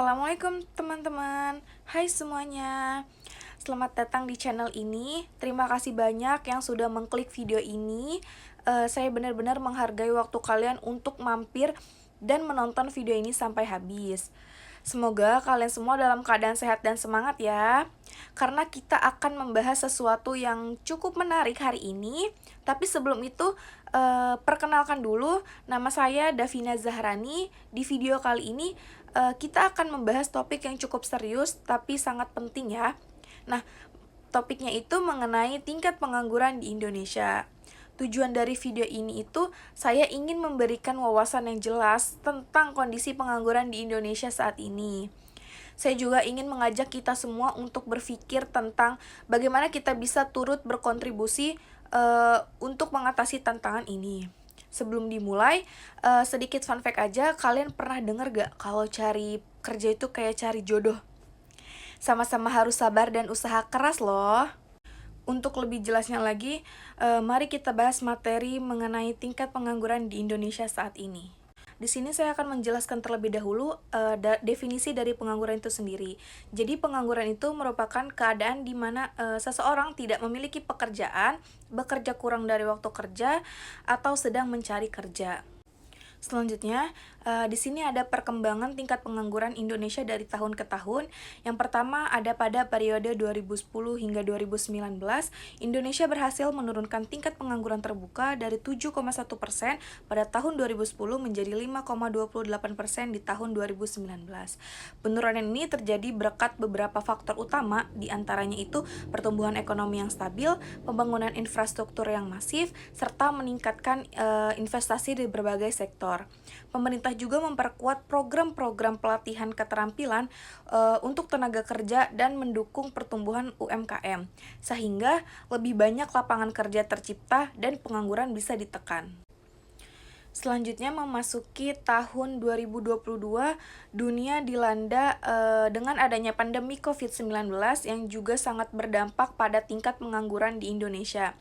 Assalamualaikum teman-teman. Hai semuanya. Selamat datang di channel ini. Terima kasih banyak yang sudah mengklik video ini. Saya benar-benar menghargai waktu kalian untuk mampir dan menonton video ini sampai habis. Semoga kalian semua dalam keadaan sehat dan semangat ya. Karena kita akan membahas sesuatu yang cukup menarik hari ini. Tapi sebelum itu, perkenalkan dulu, nama saya Davina Zahrani. Di video kali ini, kita akan membahas topik yang cukup serius tapi sangat penting ya. Nah, topiknya itu mengenai tingkat pengangguran di Indonesia. Tujuan dari video ini itu saya ingin memberikan wawasan yang jelas tentang kondisi pengangguran di Indonesia saat ini. Saya juga ingin mengajak kita semua untuk berpikir tentang bagaimana kita bisa turut berkontribusi untuk mengatasi tantangan ini. Sebelum dimulai, sedikit fun fact aja, kalian pernah dengar gak kalau cari kerja itu kayak cari jodoh? Sama-sama harus sabar dan usaha keras loh. Untuk lebih jelasnya lagi, mari kita bahas materi mengenai tingkat pengangguran di Indonesia saat ini. Di sini saya akan menjelaskan terlebih dahulu definisi dari pengangguran itu sendiri. Jadi pengangguran itu merupakan keadaan di mana seseorang tidak memiliki pekerjaan, bekerja kurang dari waktu kerja, atau sedang mencari kerja. Selanjutnya, di sini ada perkembangan tingkat pengangguran Indonesia dari tahun ke tahun. Yang pertama ada pada periode 2010 hingga 2019, Indonesia berhasil menurunkan tingkat pengangguran terbuka dari 7,1% pada tahun 2010 menjadi 5,28% di tahun 2019. Penurunan ini terjadi berkat beberapa faktor utama, diantaranya itu pertumbuhan ekonomi yang stabil, pembangunan infrastruktur yang masif, serta meningkatkan investasi di berbagai sektor. Pemerintah juga memperkuat program-program pelatihan keterampilan untuk tenaga kerja dan mendukung pertumbuhan UMKM, sehingga lebih banyak lapangan kerja tercipta dan pengangguran bisa ditekan. Selanjutnya memasuki tahun 2022, dunia dilanda dengan adanya pandemi COVID-19 yang juga sangat berdampak pada tingkat pengangguran di Indonesia.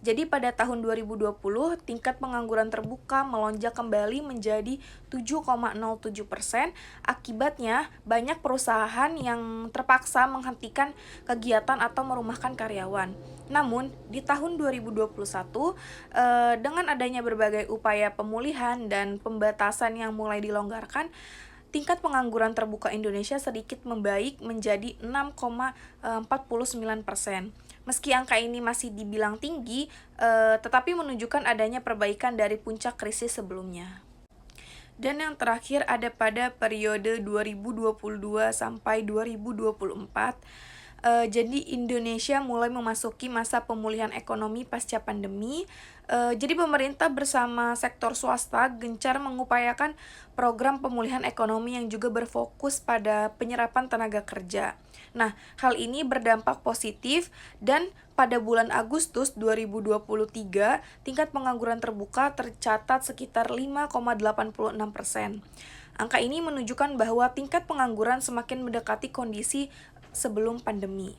Jadi pada tahun 2020, tingkat pengangguran terbuka melonjak kembali menjadi 7,07%. Akibatnya, banyak perusahaan yang terpaksa menghentikan kegiatan atau merumahkan karyawan. Namun, di tahun 2021, dengan adanya berbagai upaya pemulihan dan pembatasan yang mulai dilonggarkan, tingkat pengangguran terbuka Indonesia sedikit membaik menjadi 6,49%. Meski angka ini masih dibilang tinggi, tetapi menunjukkan adanya perbaikan dari puncak krisis sebelumnya. Dan yang terakhir ada pada periode 2022 sampai 2024. Jadi Indonesia mulai memasuki masa pemulihan ekonomi pasca pandemi. Jadi pemerintah bersama sektor swasta gencar mengupayakan program pemulihan ekonomi yang juga berfokus pada penyerapan tenaga kerja. Nah, hal ini berdampak positif dan pada bulan Agustus 2023, tingkat pengangguran terbuka tercatat sekitar 5,86%. Angka ini menunjukkan bahwa tingkat pengangguran semakin mendekati kondisi sebelum pandemi.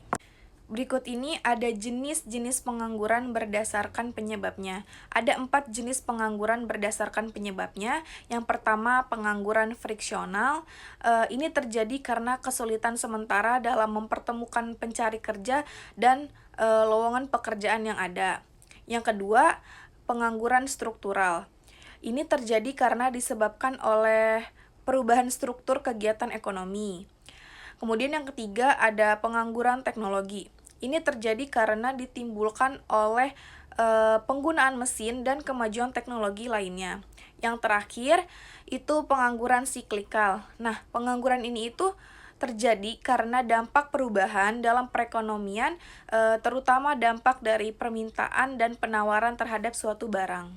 Berikut ini ada jenis-jenis pengangguran berdasarkan penyebabnya. Ada 4 jenis pengangguran berdasarkan penyebabnya. Yang pertama, pengangguran friksional. Ini terjadi karena kesulitan sementara dalam mempertemukan pencari kerja dan lowongan pekerjaan yang ada. Yang kedua, pengangguran struktural. Ini terjadi karena disebabkan oleh perubahan struktur kegiatan ekonomi. Kemudian yang ketiga ada pengangguran teknologi. Ini terjadi karena ditimbulkan oleh penggunaan mesin dan kemajuan teknologi lainnya. Yang terakhir itu pengangguran siklikal. Nah, pengangguran ini itu terjadi karena dampak perubahan dalam perekonomian, terutama dampak dari permintaan dan penawaran terhadap suatu barang.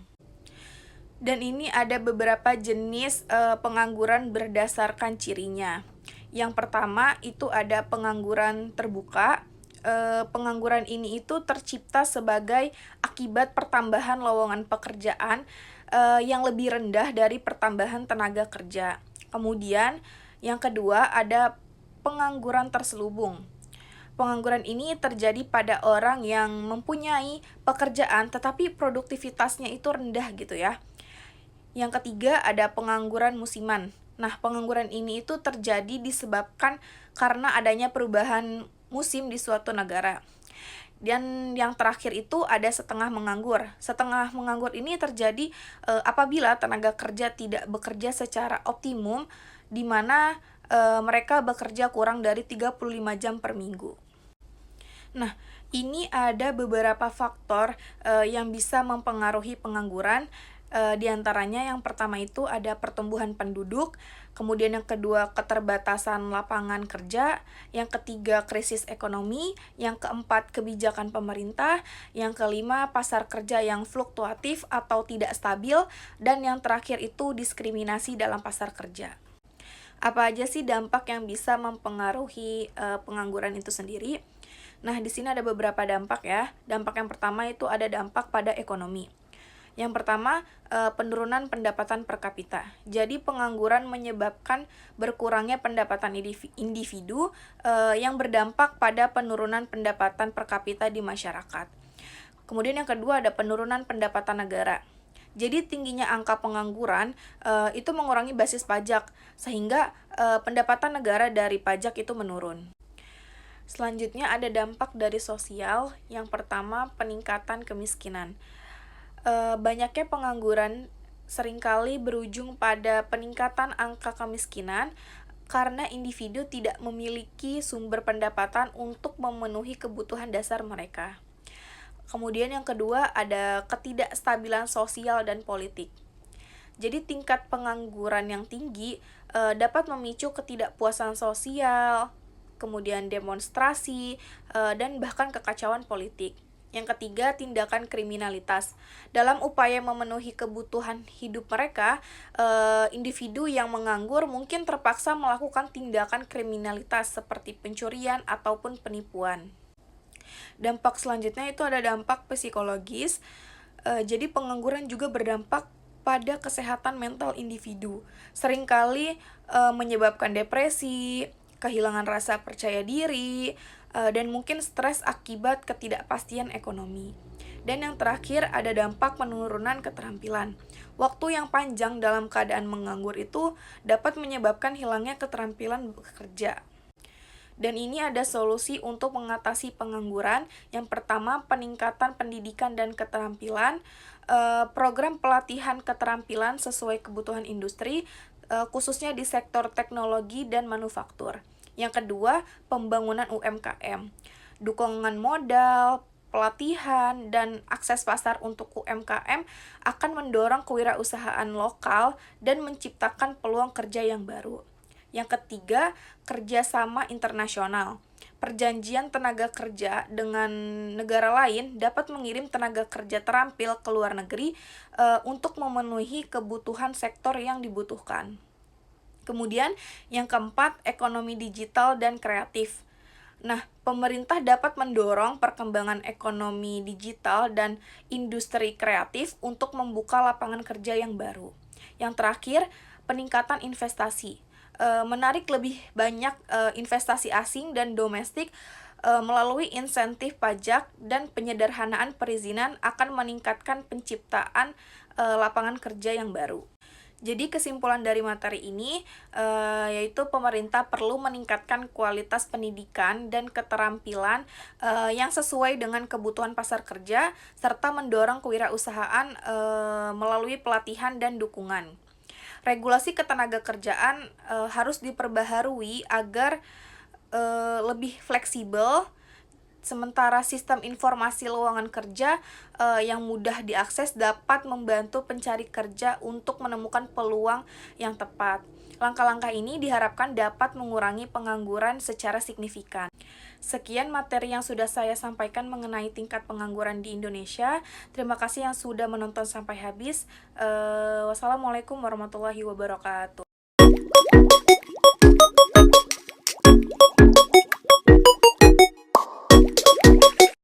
Dan ini ada beberapa jenis pengangguran berdasarkan cirinya. Yang pertama itu ada pengangguran terbuka. Pengangguran ini itu tercipta sebagai akibat pertambahan lowongan pekerjaan yang lebih rendah dari pertambahan tenaga kerja. Kemudian yang kedua ada pengangguran terselubung. Pengangguran ini terjadi pada orang yang mempunyai pekerjaan tetapi produktivitasnya itu rendah gitu ya. Yang ketiga ada pengangguran musiman. Nah, pengangguran ini itu terjadi disebabkan karena adanya perubahan musim di suatu negara. Dan yang terakhir itu ada setengah menganggur. Setengah menganggur ini terjadi apabila tenaga kerja tidak bekerja secara optimum, di mana mereka bekerja kurang dari 35 jam per minggu. Nah, ini ada beberapa faktor yang bisa mempengaruhi pengangguran. Di antaranya yang pertama itu ada pertumbuhan penduduk, kemudian yang kedua keterbatasan lapangan kerja, yang ketiga krisis ekonomi, yang keempat kebijakan pemerintah, yang kelima pasar kerja yang fluktuatif atau tidak stabil, dan yang terakhir itu diskriminasi dalam pasar kerja. Apa aja sih dampak yang bisa mempengaruhi pengangguran itu sendiri? Nah, di sini ada beberapa dampak ya. Dampak yang pertama itu ada dampak pada ekonomi. Yang pertama, penurunan pendapatan per kapita. Jadi, pengangguran menyebabkan berkurangnya pendapatan individu yang berdampak pada penurunan pendapatan per kapita di masyarakat. Kemudian yang kedua ada penurunan pendapatan negara. Jadi tingginya angka pengangguran itu mengurangi basis pajak, sehingga pendapatan negara dari pajak itu menurun. Selanjutnya ada dampak dari sosial. Yang pertama, peningkatan kemiskinan. Banyaknya pengangguran seringkali berujung pada peningkatan angka kemiskinan karena individu tidak memiliki sumber pendapatan untuk memenuhi kebutuhan dasar mereka. Kemudian yang kedua ada ketidakstabilan sosial dan politik. Jadi tingkat pengangguran yang tinggi dapat memicu ketidakpuasan sosial, kemudian demonstrasi, dan bahkan kekacauan politik. Yang ketiga, tindakan kriminalitas. Dalam upaya memenuhi kebutuhan hidup mereka, individu yang menganggur mungkin terpaksa melakukan tindakan kriminalitas seperti pencurian ataupun penipuan. Dampak selanjutnya itu ada dampak psikologis. Jadi pengangguran juga berdampak pada kesehatan mental individu. Seringkali menyebabkan depresi, kehilangan rasa percaya diri, dan mungkin stres akibat ketidakpastian ekonomi. Dan yang terakhir ada dampak penurunan keterampilan. Waktu yang panjang dalam keadaan menganggur itu dapat menyebabkan hilangnya keterampilan bekerja. Dan ini ada solusi untuk mengatasi pengangguran. Yang pertama, peningkatan pendidikan dan keterampilan, program pelatihan keterampilan sesuai kebutuhan industri, khususnya di sektor teknologi dan manufaktur. Yang kedua, pembangunan UMKM, dukungan modal, pelatihan, dan akses pasar untuk UMKM akan mendorong kewirausahaan lokal dan menciptakan peluang kerja yang baru. Yang ketiga, kerjasama internasional. Perjanjian tenaga kerja dengan negara lain dapat mengirim tenaga kerja terampil ke luar negeri untuk memenuhi kebutuhan sektor yang dibutuhkan. Kemudian, yang keempat, ekonomi digital dan kreatif. Nah, pemerintah dapat mendorong perkembangan ekonomi digital dan industri kreatif untuk membuka lapangan kerja yang baru. Yang terakhir, peningkatan investasi. Menarik lebih banyak investasi asing dan domestik melalui insentif pajak dan penyederhanaan perizinan akan meningkatkan penciptaan lapangan kerja yang baru. Jadi kesimpulan dari materi ini yaitu pemerintah perlu meningkatkan kualitas pendidikan dan keterampilan yang sesuai dengan kebutuhan pasar kerja serta mendorong kewirausahaan melalui pelatihan dan dukungan. Regulasi ketenagakerjaan harus diperbaharui agar lebih fleksibel, sementara sistem informasi lowongan kerja yang mudah diakses dapat membantu pencari kerja untuk menemukan peluang yang tepat. Langkah-langkah ini diharapkan dapat mengurangi pengangguran secara signifikan. Sekian materi yang sudah saya sampaikan mengenai tingkat pengangguran di Indonesia. Terima kasih yang sudah menonton sampai habis. Wassalamualaikum warahmatullahi wabarakatuh.